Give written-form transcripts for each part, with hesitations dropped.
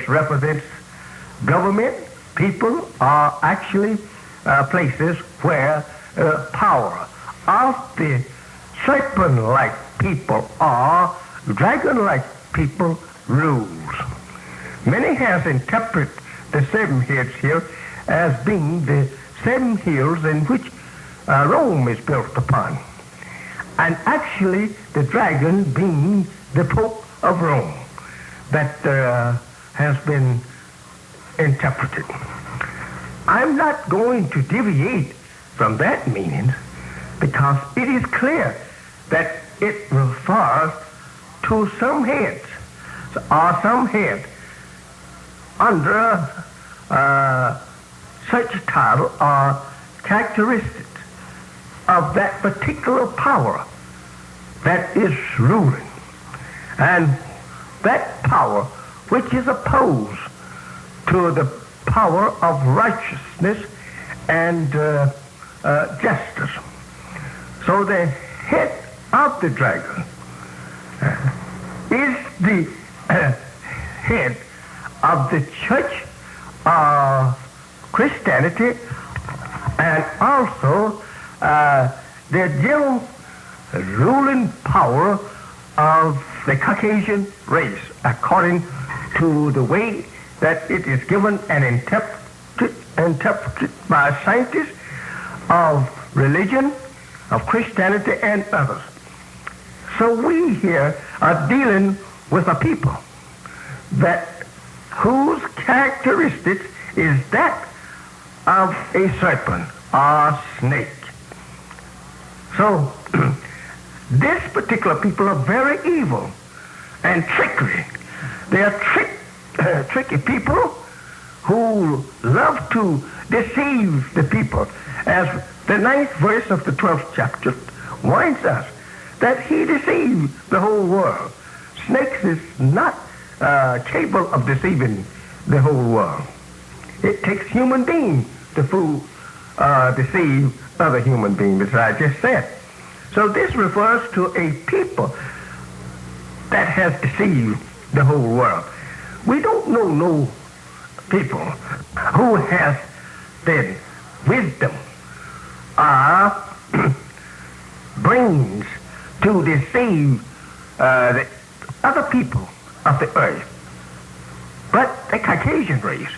represents government. People are actually places where power of the serpent-like people or dragon-like people rules. Many has interpreted the seven heads here as being the seven hills in which Rome is built upon, and actually the dragon being the Pope of Rome that has been interpreted. I'm not going to deviate from that meaning because it is clear that it refers to some heads or some head under such title or characteristics of that particular power that is ruling, and that power which is opposed to the power of righteousness and justice. So the head of the dragon is the head of the church of Christianity, and also the general ruling power of the Caucasian race, according to the way that it is given and interpreted by scientists of religion, of Christianity, and others. So we here are dealing with a people that whose characteristics is that of a serpent or snake. So this particular people are very evil and trickery. They are tricky people who love to deceive the people, as the 9th verse of the 12th chapter warns us that he deceived the whole world. Snakes is not capable of deceiving the whole world. It takes human beings to deceive other human beings, as I just said. So this refers to a people that has deceived the whole world. We don't know no people who has the wisdom or brains to deceive the other people of the earth, but the Caucasian race,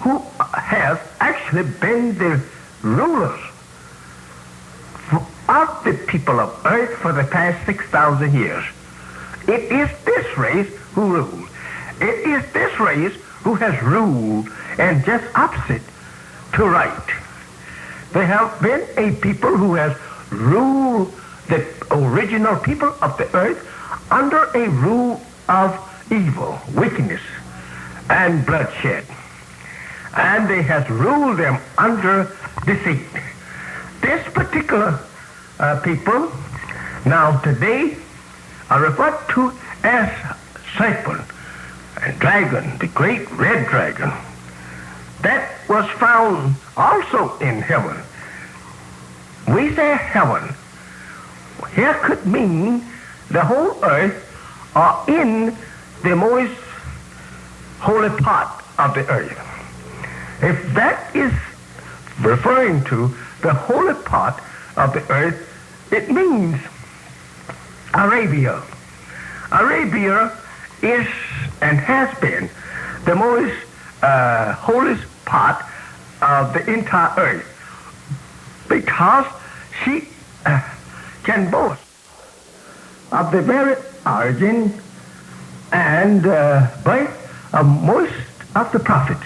who has actually been the rulers of the people of earth for the past 6,000 years. It is this race who rules. It is this race who has ruled and just opposite to right. They have been a people who has ruled the original people of the earth under a rule of evil, wickedness, and bloodshed. And they has ruled them under deceit. This particular people, now today, are referred to as serpent and dragon, the great red dragon, that was found also in heaven. We say heaven. Here could mean the whole earth or in the most holy part of the earth. If that is referring to the holy part of the earth, it means Arabia. Arabia is and has been the most holiest part of the entire earth, because she can boast of the very origin and birth of most of the prophets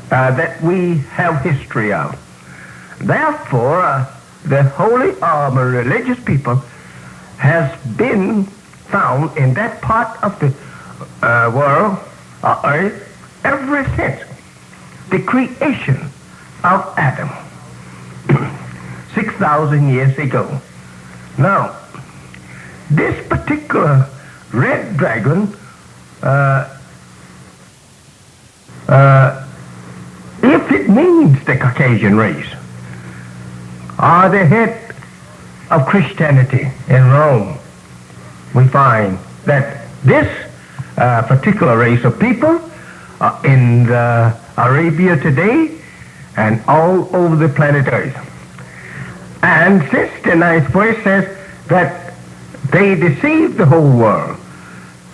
that we have history of. Therefore, the holy or religious people has been found in that part of the world or earth ever since the creation of Adam 6,000 years ago. Now, this particular red dragon, if it means the Caucasian race, or the head of Christianity in Rome, we find that this particular race of people in Arabia today and all over the planet Earth. And since the ninth verse says that they deceive the whole world,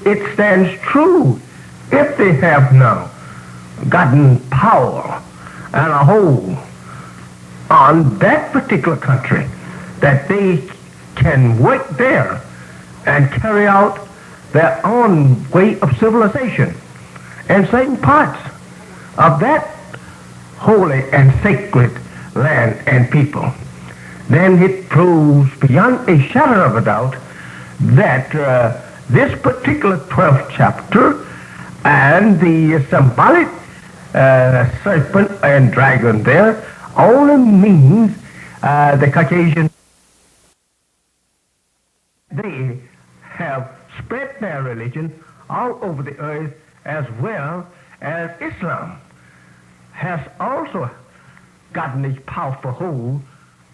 it stands true if they have now gotten power and a hold on that particular country, that they can work there and carry out their own way of civilization in certain parts of that holy and sacred land and people. Then it proves beyond a shadow of a doubt that this particular 12th chapter and the symbolic serpent and dragon there only means the Caucasian. They have spread their religion all over the earth, as well as Islam has also gotten a powerful hold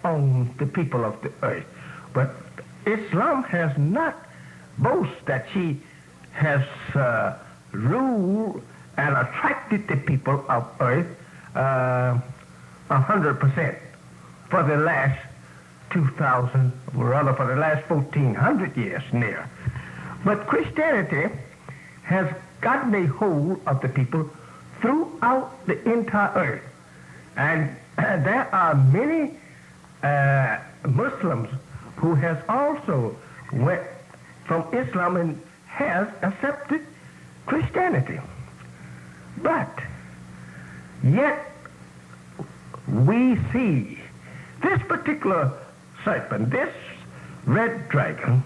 on the people of the earth. But Islam has not boasted that she has ruled and attracted the people of earth 100% for the last 2,000, or rather for the last 1,400 years near. But Christianity has gotten a hold of the people throughout the entire earth. And there are many Muslims who has also went from Islam and has accepted Christianity. But yet we see this particular serpent, this red dragon,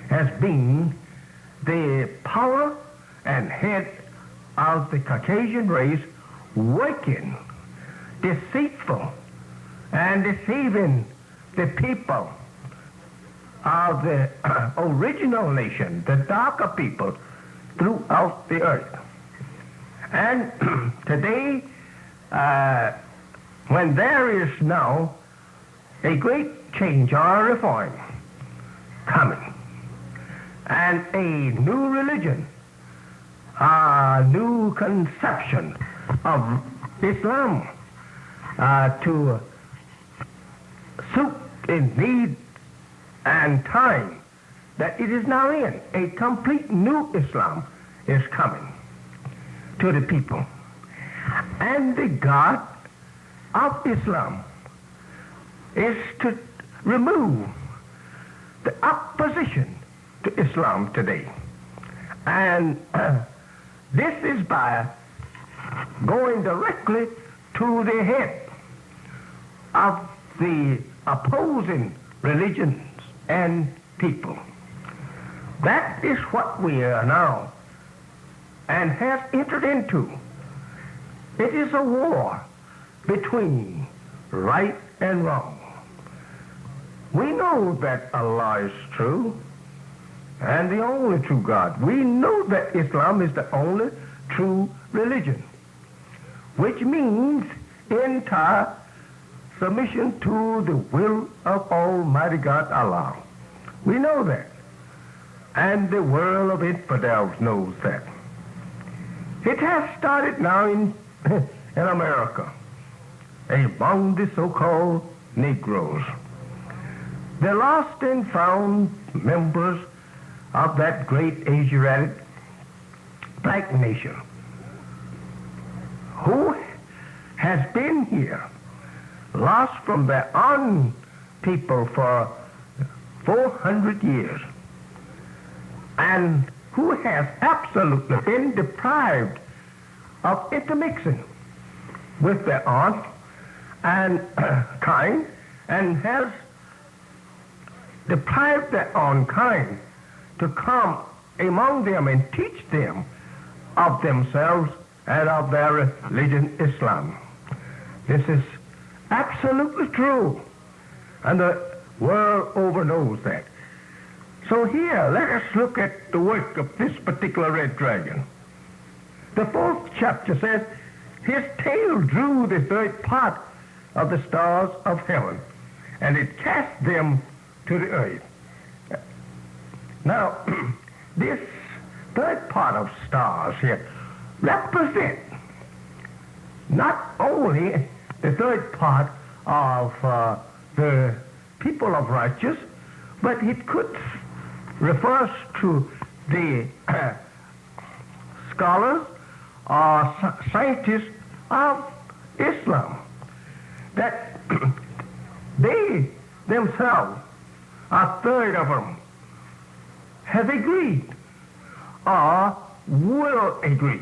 has been the power and head of the Caucasian race, working deceitful and deceiving the people of the original nation, the darker people throughout the earth. And today, when there is now a great change or a reform coming, and a new religion, a new conception of Islam to suit in need and time that it is now in, a complete new Islam is coming to the people. And the God of Islam is to remove the opposition to Islam today. And this is by going directly to the head of the opposing religions and people. That is what we are now and have entered into. It is a war between right and wrong. We know that Allah is true and the only true God. We know that Islam is the only true religion, which means entire submission to the will of Almighty God Allah. We know that. And the world of infidels knows that. It has started now in America, among the so-called Negroes. The lost and found members of that great Asiatic black nation who has been here, lost from their own people for 400 years, and who has absolutely been deprived of intermixing with their own and kind, and has deprived their own kind to come among them and teach them of themselves and of their religion, Islam. This is absolutely true, and the world over knows that. So here, let us look at the work of this particular red dragon. The 4th chapter says, his tail drew the third part of the stars of heaven, and it cast them to the earth. Now, this third part of stars here represent not only the third part of the people of righteous, but it could refers to the scholars or scientists of Islam, that they themselves, a third of them, have agreed or will agree